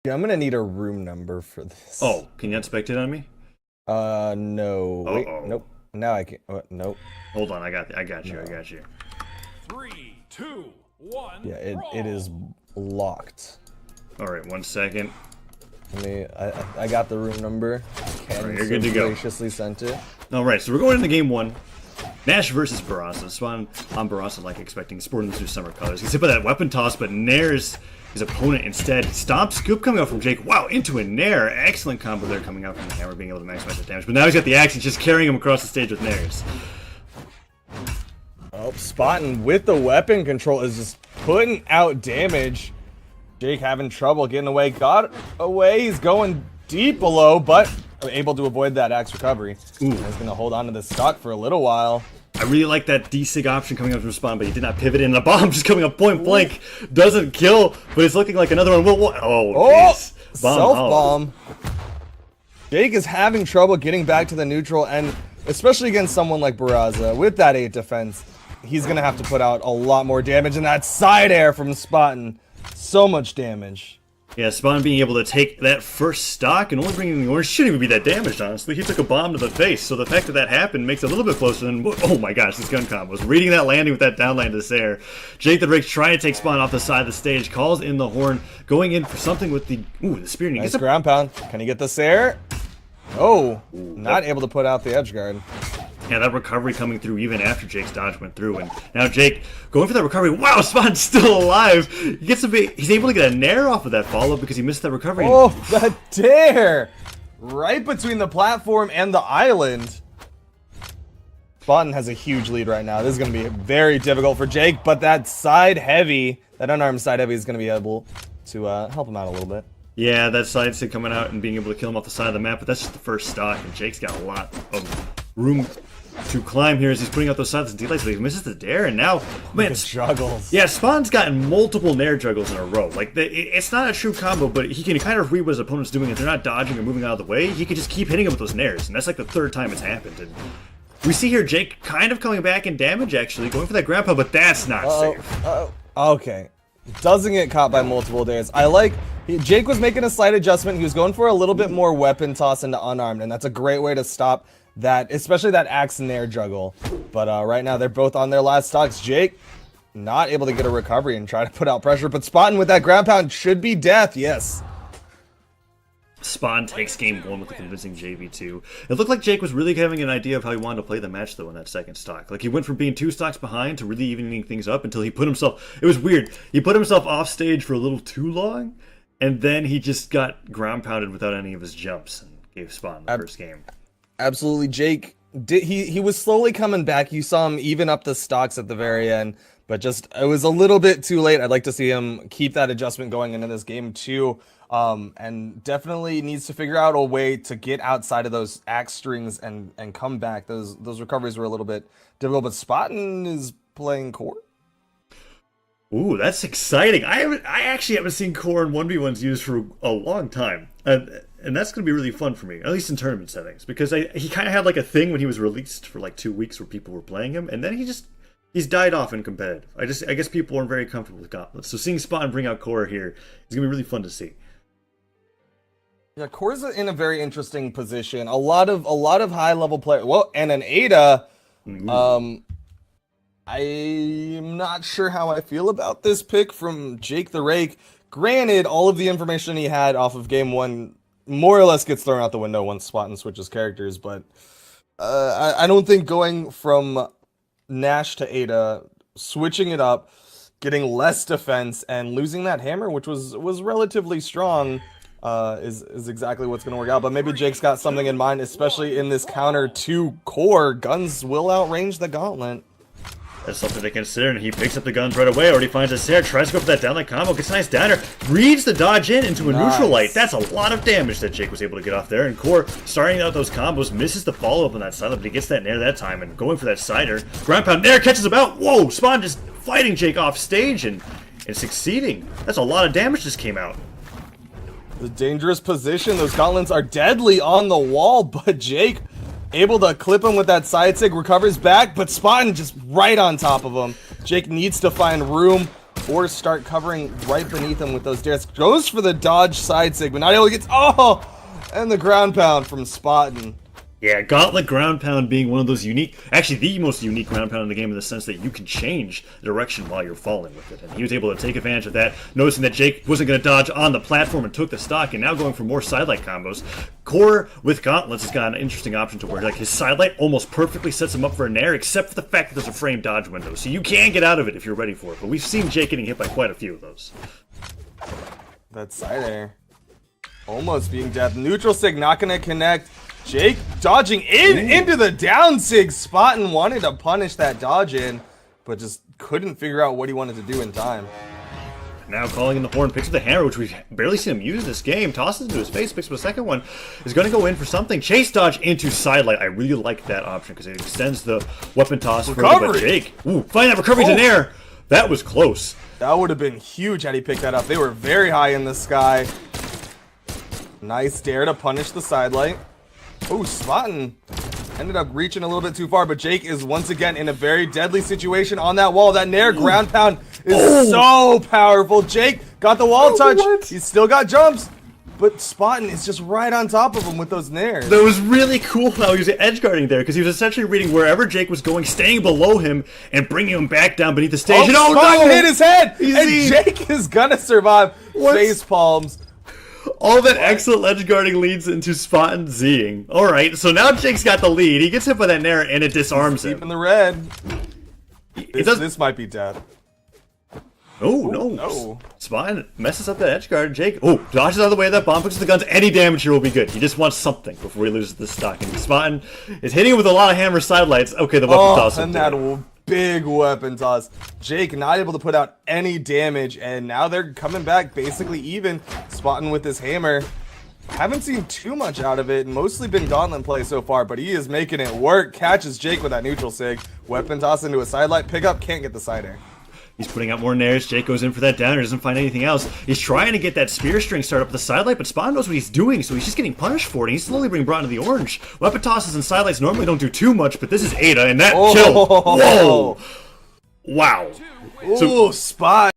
Yeah, I'm gonna need a room number for this. Oh, can you unspect it on me? No. Wait, Uh-oh. nope. Now I can. Nope. Hold on, I got you. No. I got you. 3, 2, 1. Yeah, it is locked. All right, 1 second. I got the room number. Ken All right, you're good to go. graciously sent it. All right, so we're going into game 1. Gnash versus Barraza. Spawn on Barraza, like expecting Spotton through summer colors. He's hit by that weapon toss, but nares his opponent instead. Stomp scoop coming out from Jake. Wow, into a nair. Excellent combo there coming out from the hammer, being able to maximize the damage. But now he's got the axe and just carrying him across the stage with nairs. Oh, Spotton with the weapon control is just putting out damage. Jake having trouble getting away. Got away. He's going deep below, but able to avoid that axe recovery. Ooh. He's going to hold on to this stock for a little while. I really like that D-Sig option coming up from Spawn, but he did not pivot in. The bomb just coming up point blank. Doesn't kill, but it's looking like another one. Oh, self-bomb. Jake is having trouble getting back to the neutral, and especially against someone like Barraza, with that 8 defense, he's going to have to put out a lot more damage, and that side air from Spotton. So much damage. Yeah, Spawn being able to take that first stock and only bringing the orange shouldn't even be that damaged, honestly. He took a bomb to the face, so the fact that that happened makes it a little bit closer than... Oh my gosh, this gun combos. Reading that landing with that downline to this air. Jake the Rake's trying to take Spawn off the side of the stage, calls in the horn, going in for something with the... Ooh, the spear. Nice ground pound. Can he get this air? Oh, not able to put out the edge guard. Yeah, that recovery coming through even after Jake's dodge went through, and now Jake going for that recovery. Wow, Spawn's still alive. He's able to get a nair off of that follow because he missed that recovery. Oh, the dare! Right between the platform and the island. Spotton has a huge lead right now. This is going to be very difficult for Jake, but that side heavy, that unarmed side heavy is going to be able to help him out a little bit. Yeah, that side stick coming out and being able to kill him off the side of the map, but that's just the first stock, and Jake's got a lot of room to climb here as he's putting out those sides and daylights, but he misses the dare, and now, man, the juggles. Yeah, Spawn's gotten multiple nair juggles in a row. Like, it's not a true combo, but he can kind of read what his opponent's doing. If they're not dodging or moving out of the way, he can just keep hitting him with those nairs, and that's like the 3rd time it's happened. And we see here Jake kind of coming back in damage, actually, going for that grandpa, but that's not safe. Okay. Doesn't get caught by multiple dares. Jake was making a slight adjustment. He was going for a little bit more weapon toss into unarmed, and that's a great way to stop that, especially that axe and nair juggle. But right now, they're both on their last stocks. Jake not able to get a recovery and try to put out pressure, but Spotton with that ground pound should be death, yes. Spawn takes game 1 with a convincing JV2. It looked like Jake was really having an idea of how he wanted to play the match, though, in that second stock. Like, he went from being 2 stocks behind to really evening things up until he put himself... It was weird. He put himself off stage for a little too long, and then he just got ground pounded without any of his jumps and gave Spawn the first game. Absolutely. Jake, he was slowly coming back. You saw him even up the stocks at the very end, but just it was a little bit too late. I'd like to see him keep that adjustment going into this game too. And definitely needs to figure out a way to get outside of those axe strings and come back. Those recoveries were a little bit difficult, but Spotton is playing core. Ooh, that's exciting. I actually haven't seen core in 1v1s used for a long time. And that's going to be really fun for me, at least in tournament settings, because he kind of had like a thing when he was released for like 2 weeks where people were playing him, and then he's died off in competitive. I guess people aren't very comfortable with gauntlets. So seeing Spotton bring out core here is going to be really fun to see. Yeah, core's in a very interesting position. A lot of high level players. Well, and an Ada. I'm not sure how I feel about this pick from Jake the Rake. Granted, all of the information he had off of game 1 more or less gets thrown out the window once Spotton switches characters, but I don't think going from Gnash to Ada, switching it up, getting less defense, and losing that hammer, which was relatively strong, is exactly what's going to work out. But maybe Jake's got something in mind, especially in this counter to core. Guns will outrange the gauntlet. That's something to consider, and he picks up the guns right away. Already finds a Sarah, tries to go for that downlight combo, gets a nice downer, reads the dodge into a neutral light. That's a lot of damage that Jake was able to get off there. And Core, starting out those combos, misses the follow-up on that side, but he gets that nair that time, and going for that cider. Ground pound nair catches him out. Whoa, Spawn just fighting Jake off stage and succeeding. That's a lot of damage just came out. The dangerous position. Those gauntlets are deadly on the wall, but Jake able to clip him with that side sig, recovers back, but Spotton just right on top of him. Jake needs to find room or start covering right beneath him with those dares. Goes for the dodge side sig, but not able to get, oh, and the ground pound from Spotton. Yeah, Gauntlet ground pound being one of those unique, actually the most unique ground pound in the game in the sense that you can change the direction while you're falling with it. And he was able to take advantage of that, noticing that Jake wasn't going to dodge on the platform and took the stock, and now going for more sidelight combos. Core with Gauntlets has got an interesting option to where like his sidelight almost perfectly sets him up for a nair, except for the fact that there's a frame dodge window, so you can get out of it if you're ready for it. But we've seen Jake getting hit by quite a few of those. That side air almost being death. Neutral sig not going to connect. Jake dodging into the down sig. Spotton wanted to punish that dodge in, but just couldn't figure out what he wanted to do in time. Now calling in the horn, picks up the hammer, which we've barely seen him use this game. Tosses into his face, picks up a second one. Is going to go in for something. Chase dodge into sidelight. I really like that option because it extends the weapon toss further. But Jake, ooh, find that recovery to nair. That was close. That would have been huge had he picked that up. They were very high in the sky. Nice dare to punish the sidelight. Oh, Spotton ended up reaching a little bit too far, but Jake is once again in a very deadly situation on that wall. That nair ground pound is so powerful. Jake got the wall touch. He's still got jumps, but Spotton is just right on top of him with those nairs. That was really cool how he was edge guarding there because he was essentially reading wherever Jake was going, staying below him, and bringing him back down beneath the stage. Oh, Spotton hit his head, and Jake is gonna survive. Face palms. All that excellent edge guarding leads into Spotton Zing. Alright, so now Jake's got the lead. He gets hit by that nair and it disarms him. Deep in the red. This might be death. Oh, no. Spotton messes up that edge guard. Jake, dodges out of the way of that bomb, puts the guns. Any damage here will be good. He just wants something before he loses the stock. And Spotton is hitting him with a lot of hammer sidelights. Okay, the weapon toss. And that big weapon toss. Jake not able to put out any damage, and now they're coming back basically even. Spotton with his hammer. Haven't seen too much out of it. Mostly been gauntlet play so far, but he is making it work. Catches Jake with that neutral sig. Weapon toss into a sidelight. Pick up, can't get the side air. He's putting out more nairs. Jake goes in for that downer, doesn't find anything else. He's trying to get that spear string start up the sidelight, but Spotton knows what he's doing, so he's just getting punished for it. He's slowly being brought into the orange. Weapon tosses and sidelights normally don't do too much, but this is Ada, and that kill. Whoa! Wow. Ooh, Spot.